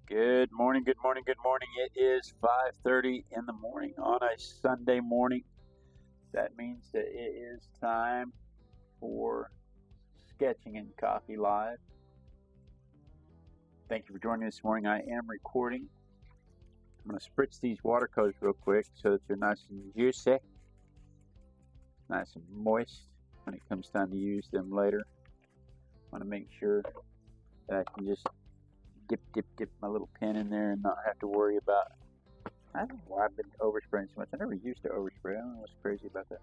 Good morning, good morning, good morning. It is 5:30 in the morning on a Sunday morning. That means that it is time for Sketching and Coffee Live. Thank you for joining me this morning. I am recording. I'm going to spritz these watercolors real quick so that they're nice and juicy, nice and moist when it comes time to use them later. I want to make sure that I can just dip my little pen in there and not have to worry about. I don't know why I've been overspraying so much. I never used to overspray. I don't know what's crazy about that.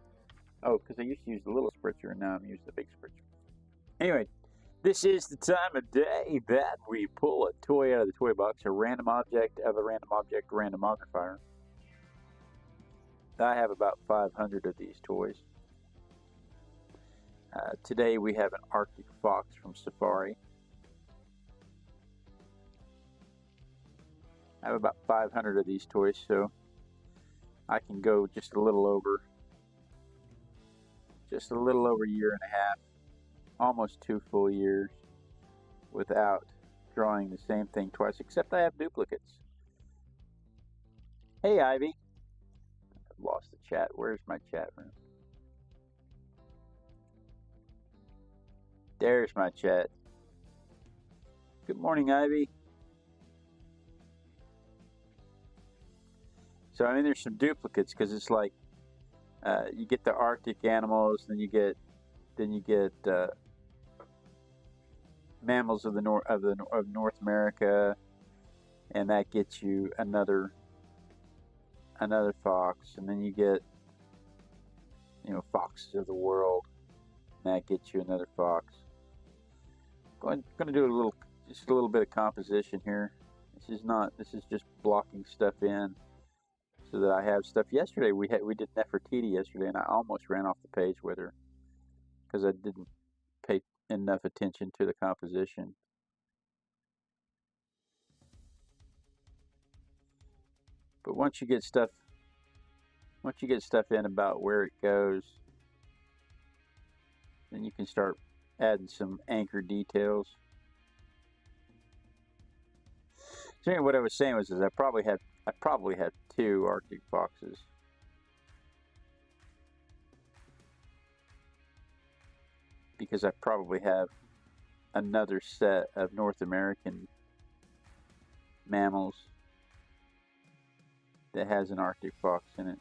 Oh, because I used to use the little spritzer and now I'm using the big spritzer. Anyway, this is the time of day that we pull a toy out of the toy box, a random object of a random object randomogrifier. I have about 500 of these toys. Today we have an Arctic fox from Safari. I have about 500 of these toys, so I can go just a little over a year and a half, almost 2 full years, without drawing the same thing twice, except I have duplicates. Hey, Ivy. I've lost the chat. Where's my chat room? There's my chat. Good morning, Ivy. So, I mean, there's some duplicates because it's like you get the Arctic animals, then you get mammals of North America, and that gets you another fox, and then you get foxes of the world, and that gets you another fox. Going to do just a little bit of composition here. This is just blocking stuff in so that I have stuff. Yesterday we did Nefertiti yesterday, and I almost ran off the page with her because I didn't pay enough attention to the composition. But once you get stuff in about where it goes, then you can start adding some anchor details. So anyway, what I was saying was I probably had 2 Arctic foxes. Because I probably have another set of North American mammals that has an Arctic fox in it.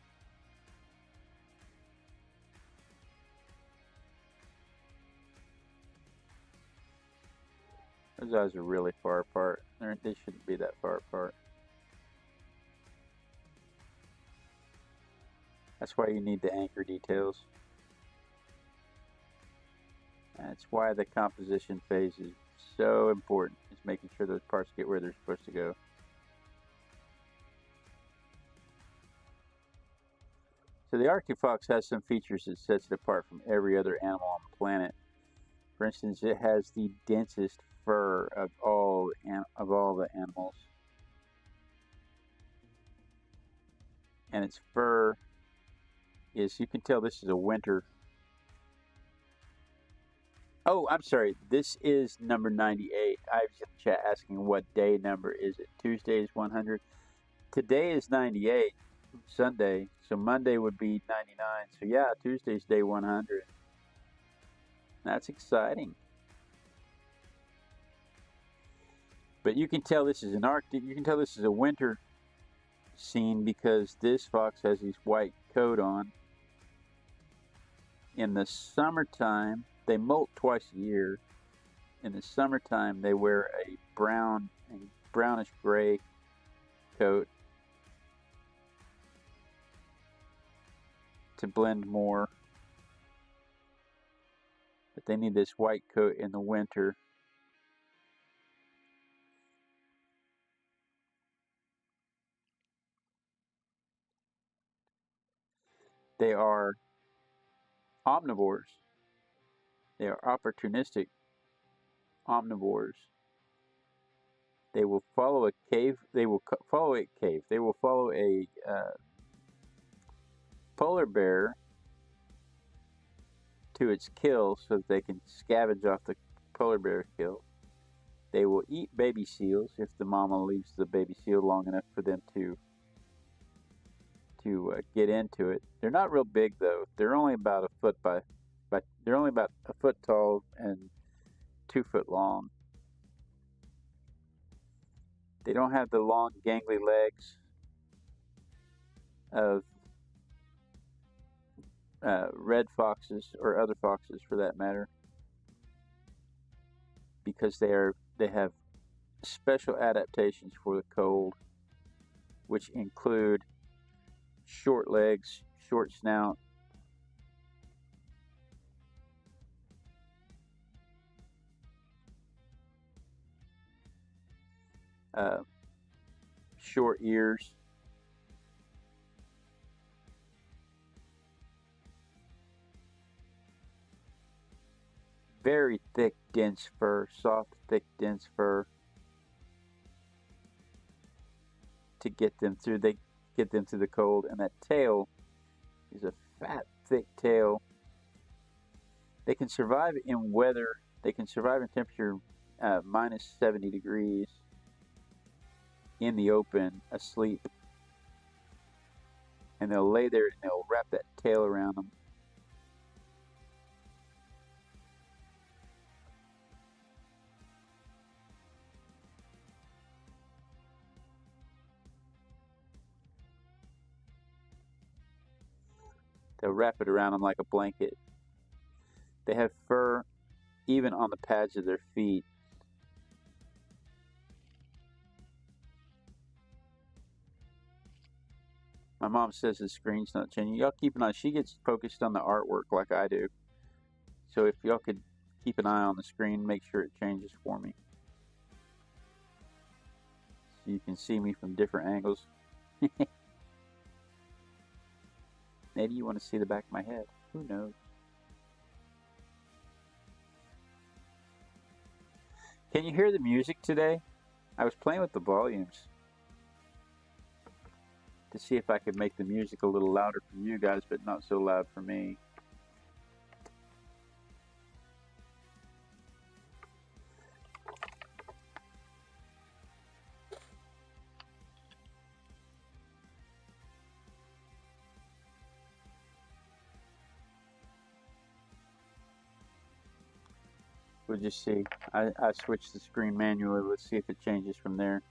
Those eyes are really far apart. They shouldn't be that far apart. That's why you need the anchor details. That's why the composition phase is so important. Is making sure those parts get where they're supposed to go. So the Arctic fox has some features that sets it apart from every other animal on the planet. For instance, it has the densest fur of all the animals, and its fur is, you can tell this is a winter. Oh, I'm sorry. This is number 98. I was in the chat asking what day number is it. Tuesday is 100. Today is 98. Sunday. So Monday would be 99. So yeah, Tuesday's day 100. That's exciting. But you can tell this is an Arctic. You can tell this is a winter scene because this fox has his white coat on. In the summertime, they molt twice a year. In the summertime, they wear a brown and brownish gray coat to blend more. But they need this white coat in the winter. They are omnivores. They are opportunistic omnivores. They will follow a cave. They will follow a cave. They will follow a polar bear to its kill so that they can scavenge off the polar bear's kill. They will eat baby seals if the mama leaves the baby seal long enough for them to get into it. They're not real big though. They're only about a foot by they're only about a foot tall and 2 foot long. They don't have the long gangly legs of red foxes or other foxes for that matter, because they have special adaptations for the cold, which include short legs, short snout, short ears, very thick, dense fur, soft, thick, dense fur to get them through. They get them through the cold, and that tail is a fat, thick tail. They can survive in weather. They can survive in temperature minus 70 degrees in the open, asleep, and they'll lay there and they'll wrap that tail around them. They'll wrap it around them like a blanket. They have fur even on the pads of their feet. My mom says the screen's not changing. Y'all keep an eye. She gets focused on the artwork like I do. So if y'all could keep an eye on the screen, make sure it changes for me, so you can see me from different angles. Maybe you want to see the back of my head. Who knows? Can you hear the music today? I was playing with the volumes to see if I could make the music a little louder for you guys, but not so loud for me. We'll just see. I switched the screen manually. Let's see if it changes from there.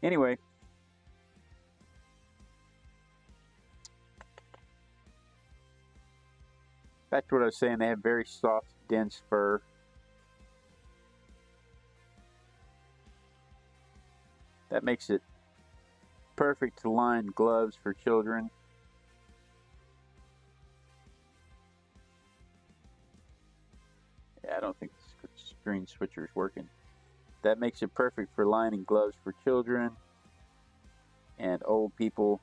Anyway. Back to what I was saying, they have very soft, dense fur. That makes it perfect to line gloves for children. Yeah, I don't think the screen switcher is working. That makes it perfect for lining gloves for children and old people,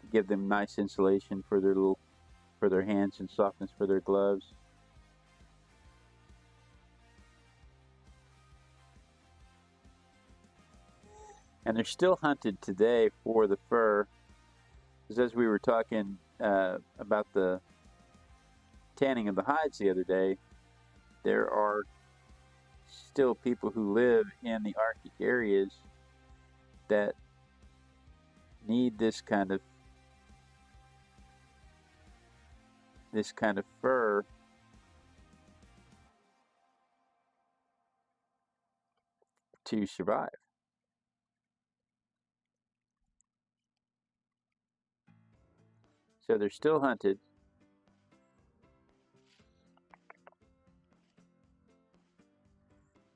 to give them nice insulation for their hands and softness for their gloves. And they're still hunted today for the fur, because as we were talking about the tanning of the hides the other day, there are still people who live in the Arctic areas that need this kind of fur to survive. So they're still hunted.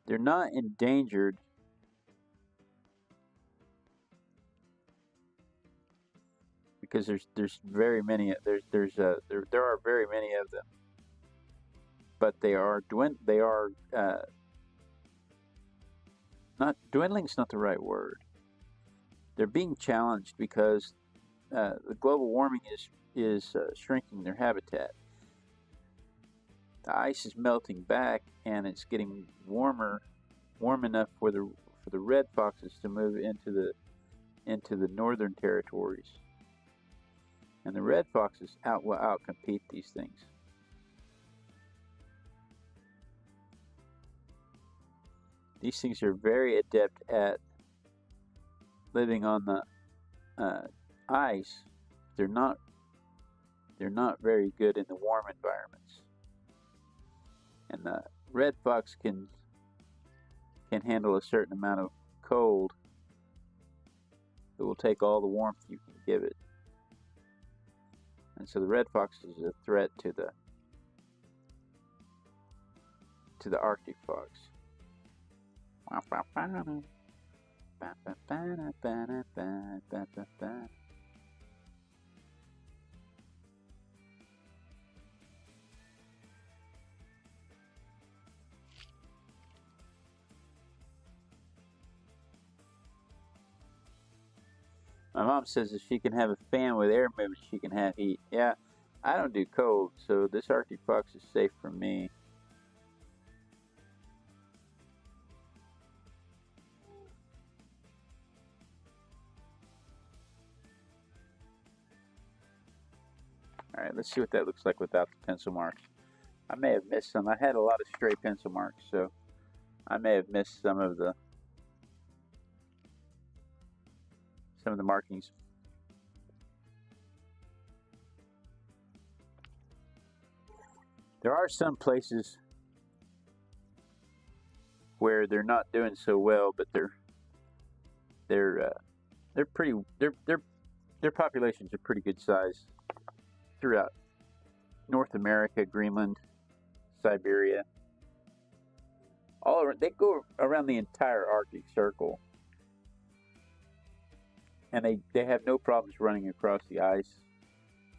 They're not endangered because there's very many. There are very many of them, but they are not dwindling's not the right word. They're being challenged because the global warming is shrinking their habitat. The ice is melting back, and it's getting warm enough for the red foxes to move into the northern territories. And the red foxes will outcompete these things. These things are very adept at living on the ice. They're not very good in the warm environments. And the red fox can handle a certain amount of cold. It will take all the warmth you can give it. And so the red fox is a threat to the Arctic fox. My mom says if she can have a fan with air movement, she can have heat. Yeah, I don't do cold, so this Arctic fox is safe for me. Alright, let's see what that looks like without the pencil marks. I may have missed some. I had a lot of stray pencil marks, so I may have missed some of the markings. There are some places where they're not doing so well, but their populations are pretty good size throughout North America, Greenland, Siberia. All around, they go around the entire Arctic Circle, and they have no problems running across the ice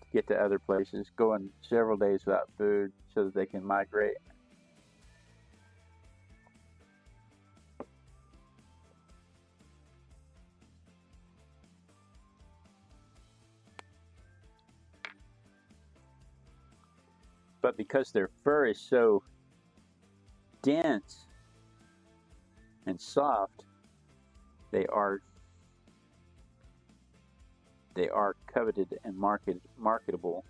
to get to other places, going several days without food so that they can migrate. But because their fur is so dense and soft, they are coveted and marketable.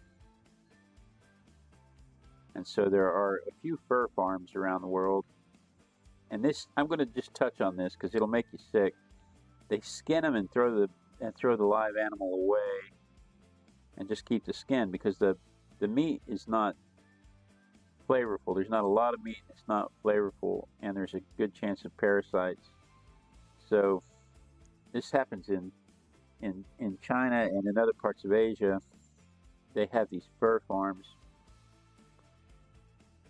And so there are a few fur farms around the world. And this, I'm going to just touch on this because it'll make you sick. They skin them and throw the live animal away and just keep the skin, because the meat is not flavorful. There's not a lot of meat, it's not flavorful, and there's a good chance of parasites. So this happens in China and in other parts of Asia. They have these fur farms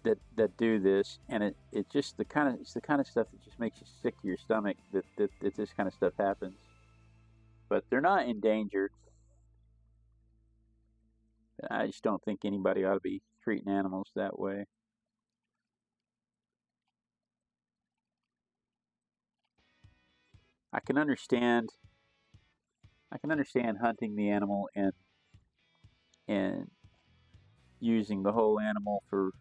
that do this, and it's just the kind of stuff that just makes you sick to your stomach that this kind of stuff happens. But they're not endangered. I just don't think anybody ought to be treating animals that way. I can understand hunting the animal and using the whole animal for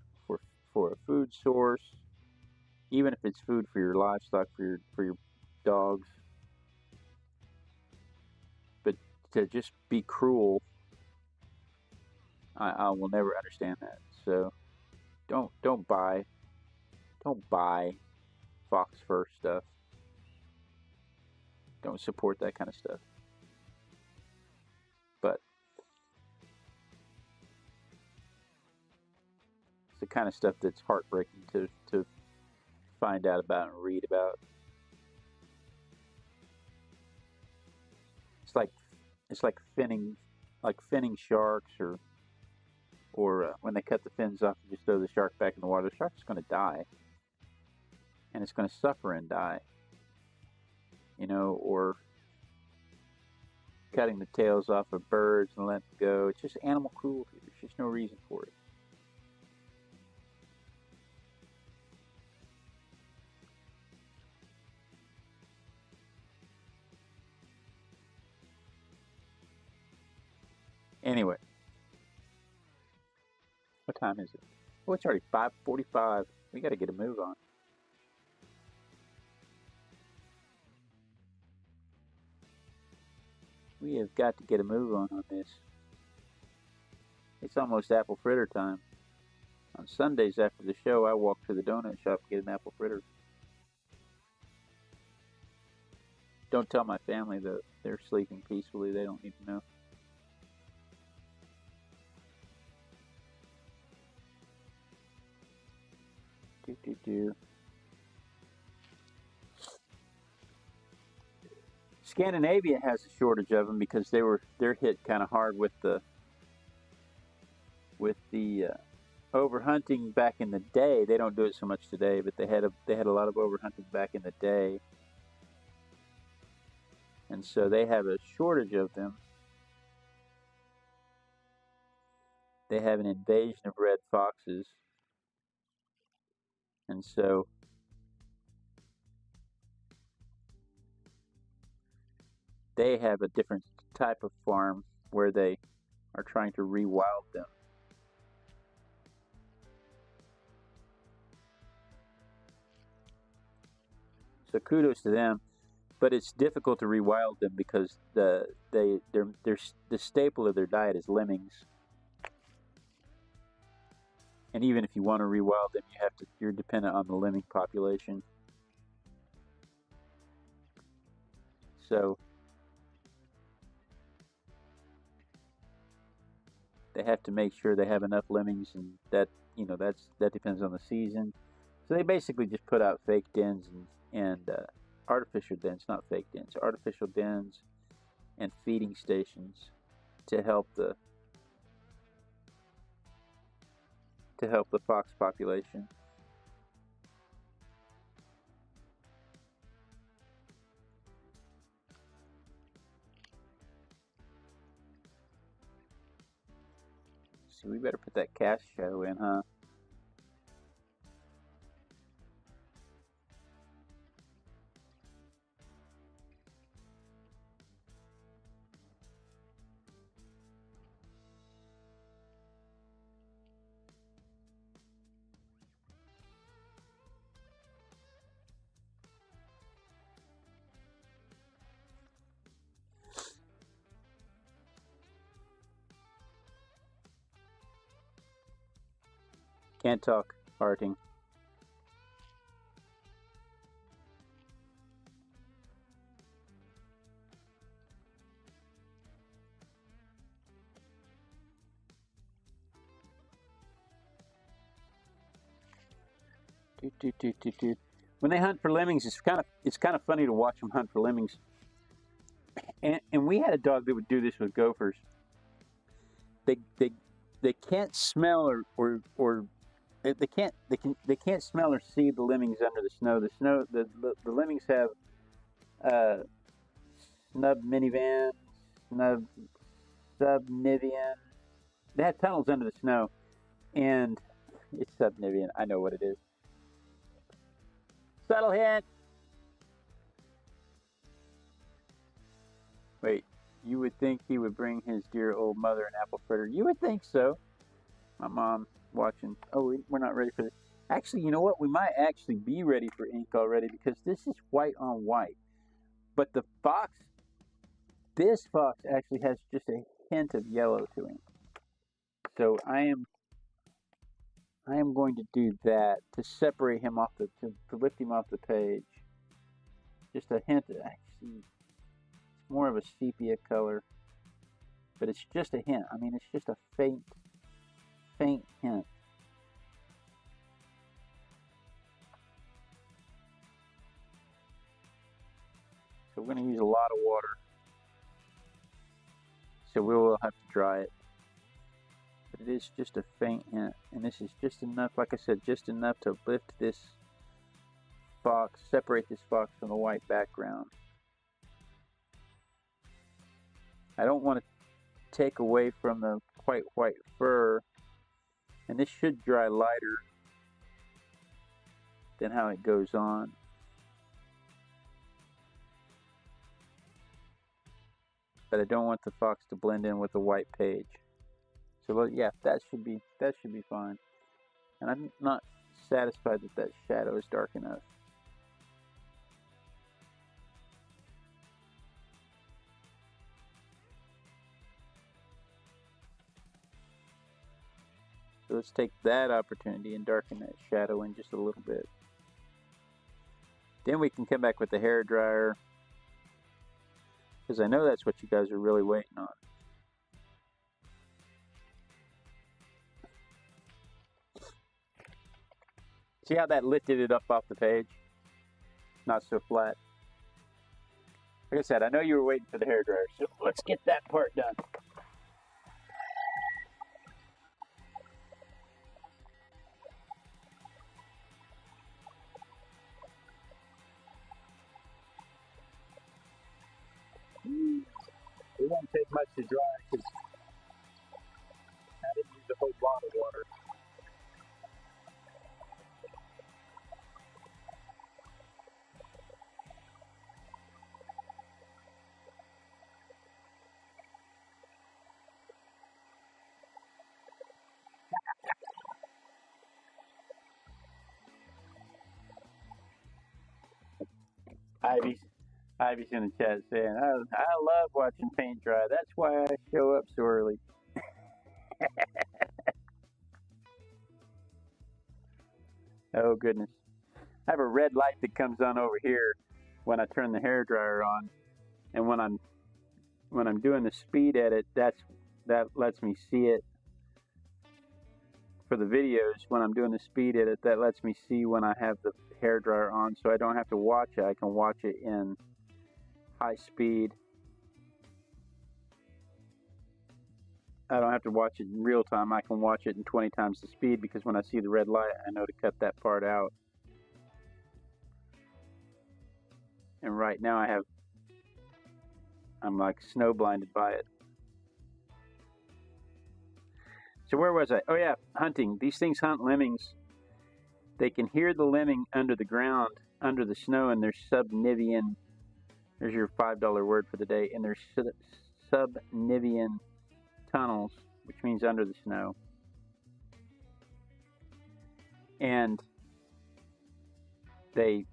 a food source, even if it's food for your livestock, for your dogs. But to just be cruel, I will never understand that. So don't buy fox fur stuff. Don't support that kind of stuff. But it's the kind of stuff that's heartbreaking to find out about and read about. It's like finning sharks, or when they cut the fins off and just throw the shark back in the water. The shark's going to die, and it's going to suffer and die. You know, or cutting the tails off of birds and letting them go. It's just animal cruelty. There's just no reason for it. Anyway, what time is it? Oh, it's already 5:45. We got to get a move on. We have got to get a move on this. It's almost apple fritter time. On Sundays after the show, I walk to the donut shop to get an apple fritter. Don't tell my family that they're sleeping peacefully. They don't need to know. Scandinavia has a shortage of them because they're hit kind of hard with the overhunting back in the day. They don't do it so much today, but they had a lot of overhunting back in the day, and so they have a shortage of them. They have an invasion of red foxes, and so they have a different type of farm where they are trying to rewild them. So kudos to them, but it's difficult to rewild them because the staple of their diet is lemmings, and even if you want to rewild them, you're dependent on the lemming population. So they have to make sure they have enough lemmings, and that depends on the season. So they basically just put out fake dens and artificial dens, not fake dens, artificial dens and feeding stations to help the fox population. So we better put that cast shadow in, huh? Can't talk, farting. When they hunt for lemmings, it's kind of funny to watch them hunt for lemmings. And we had a dog that would do this with gophers. They can't smell or they can't smell or see the lemmings under the snow. The lemmings have snub minivan, subnivian. They have tunnels under the snow, and it's subnivian. I know what it is. Subtle hint. Wait, you would think he would bring his dear old mother an apple fritter. You would think so. My mom watching. Oh, we're not ready for this. Actually, you know what? We might actually be ready for ink already because this is white on white. But the fox, this fox actually has just a hint of yellow to him. So I am going to do that to separate him off to lift him off the page. Just a hint. Actually, it's more of a sepia color, but it's just a hint. I mean, it's just a faint hint. So we're going to use a lot of water. So we will have to dry it. But it is just a faint hint. And this is just enough, like I said, just enough to lift this fox, separate this fox from the white background. I don't want to take away from the quite white fur. And this should dry lighter than how it goes on. But I don't want the fox to blend in with the white page. So yeah, that should be fine. And I'm not satisfied that shadow is dark enough. So let's take that opportunity and darken that shadow in just a little bit. Then we can come back with the hair dryer Because I know that's what you guys are really waiting on. See how that lifted it up off the page? Not so flat. Like I said, I know you were waiting for the hairdryer, so let's get that part done. It won't take much to dry because I didn't use a whole lot of water. Ivy's in the chat saying, I love watching paint dry. That's why I show up so early. Oh, goodness. I have a red light that comes on over here when I turn the hairdryer on. And when I'm doing the speed edit, that lets me see it. For the videos, when I'm doing the speed edit, that lets me see when I have the hairdryer on, so I don't have to watch it. I can watch it in high speed. I don't have to watch it in real time. I can watch it in 20 times the speed because when I see the red light, I know to cut that part out. And right now I'm like snow blinded by it. So where was I? Oh yeah, hunting. These things hunt lemmings. They can hear the lemming under the ground, under the snow, and they're subnivean. There's your $5 word for the day. And they're subnivean tunnels, which means under the snow. And they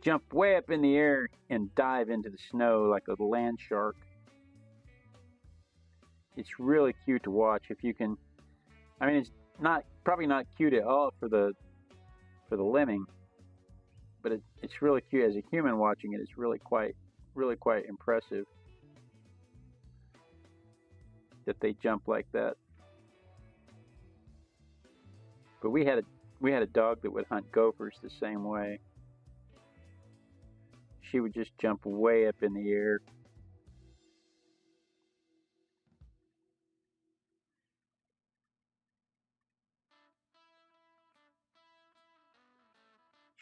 jump way up in the air and dive into the snow like a land shark. It's really cute to watch if you can. I mean, it's probably not cute at all for the lemming, but it's really cute as a human watching it. It's really quite impressive that they jump like that. But we had a dog that would hunt gophers the same way. She would just jump way up in the air.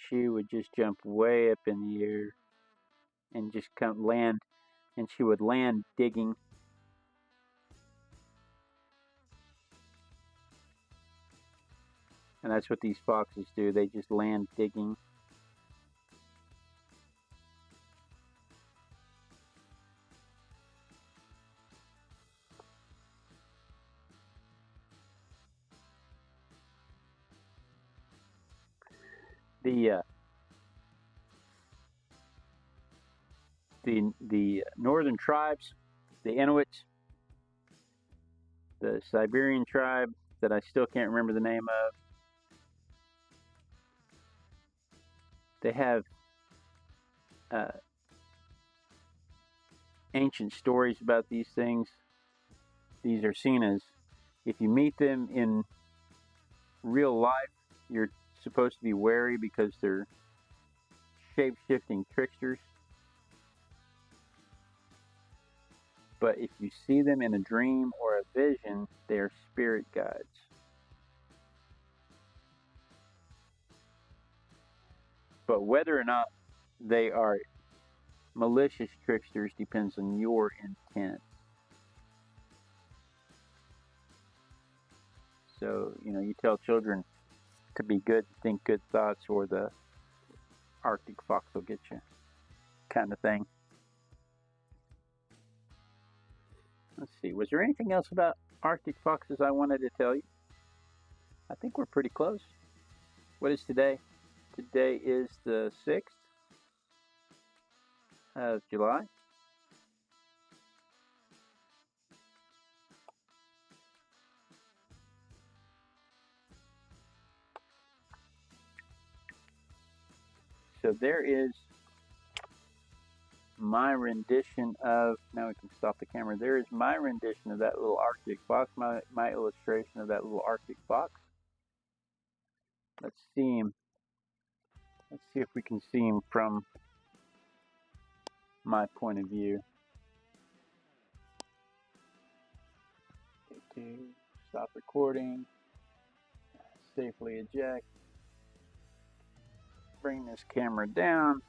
She would just jump way up in the air and just come land, and she would land digging. And that's what these foxes do. They just land digging. The northern tribes, the Inuits, the Siberian tribe that I still can't remember the name of, they have ancient stories about these things. These are seen as, if you meet them in real life, you're supposed to be wary because they're shape-shifting tricksters. But if you see them in a dream or a vision, they are spirit guides. But whether or not they are malicious tricksters depends on your intent. So, you tell children to be good, think good thoughts, or the Arctic fox will get you, kind of thing. Let's see, was there anything else about Arctic foxes I wanted to tell you? I think we're pretty close. What is today? Today is the 6th of July. So there is my rendition of, now we can stop the camera. There is my rendition of that little Arctic fox, my illustration of that little Arctic fox. Let's see him. Let's see if we can see him from my point of view. Okay, stop recording. Safely eject. Bring this camera down.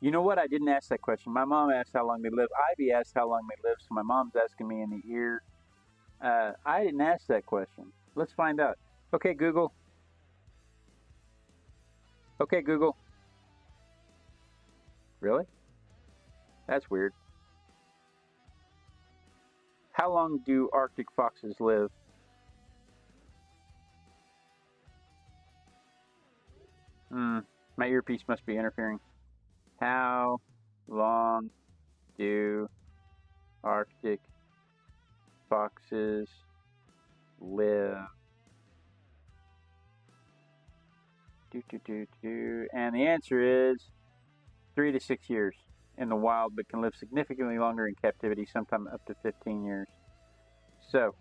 You know what? I didn't ask that question. My mom asked how long they live. Ivy asked how long they live, so my mom's asking me in the ear. I didn't ask that question. Let's find out. Okay, Google. Okay, Google. Really? That's weird. How long do Arctic foxes live? My earpiece must be interfering. How long do Arctic foxes live? And the answer is 3 to 6 years in the wild, but can live significantly longer in captivity, sometime up to 15 years. So,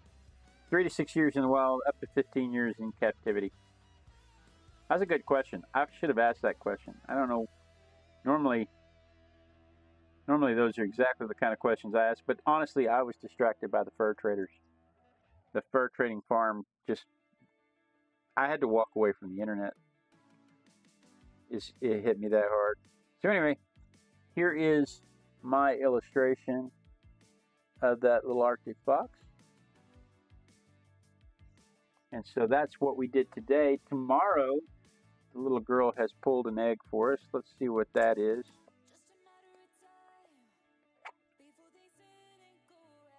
3 to 6 years in the wild, up to 15 years in captivity. That's a good question. I should have asked that question. I don't know. Normally those are exactly the kind of questions I ask, but honestly, I was distracted by the fur traders. The fur trading farm I had to walk away from the internet. It hit me that hard. So anyway, here is my illustration of that little Arctic fox. And so that's what we did today. Tomorrow, the little girl has pulled an egg for us. Let's see what that is.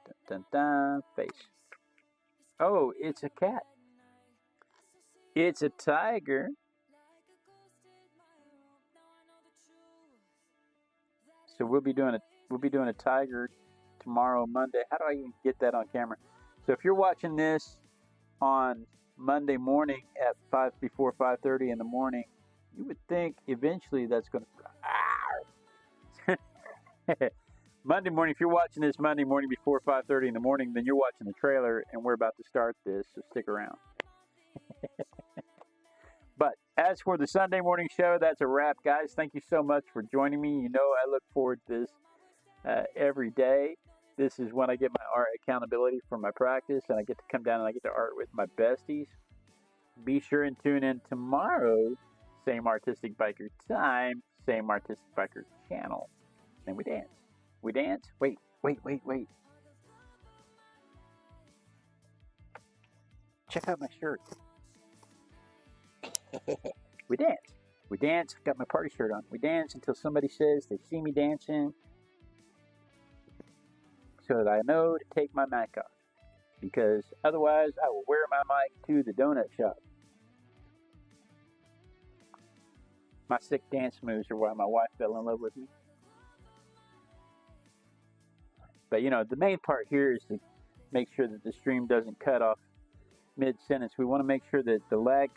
Dun, dun, dun, face. Oh, it's a cat. It's a tiger. So we'll be doing a tiger tomorrow, Monday. How do I even get that on camera? So if you're watching this on Monday morning at before 5:30 in the morning, you would think eventually that's going to. Monday morning, if you're watching this Monday morning before 5:30 in the morning, then you're watching the trailer, and we're about to start this, so stick around. But as for the Sunday morning show, that's a wrap, guys. Thank you so much for joining me. You know I look forward to this every day. This is when I get my art accountability for my practice, and I get to come down and I get to art with my besties. Be sure and tune in tomorrow. Same Artistic Biker time, same Artistic Biker channel. And we dance. We dance? Wait. Check out my shirt. We dance. We dance. Got my party shirt on. We dance until somebody says they see me dancing, so that I know to take my mic off. Because otherwise, I will wear my mic to the donut shop. My sick dance moves are why my wife fell in love with me. But you know, the main part here is to make sure that the stream doesn't cut off mid-sentence. We want to make sure that the lag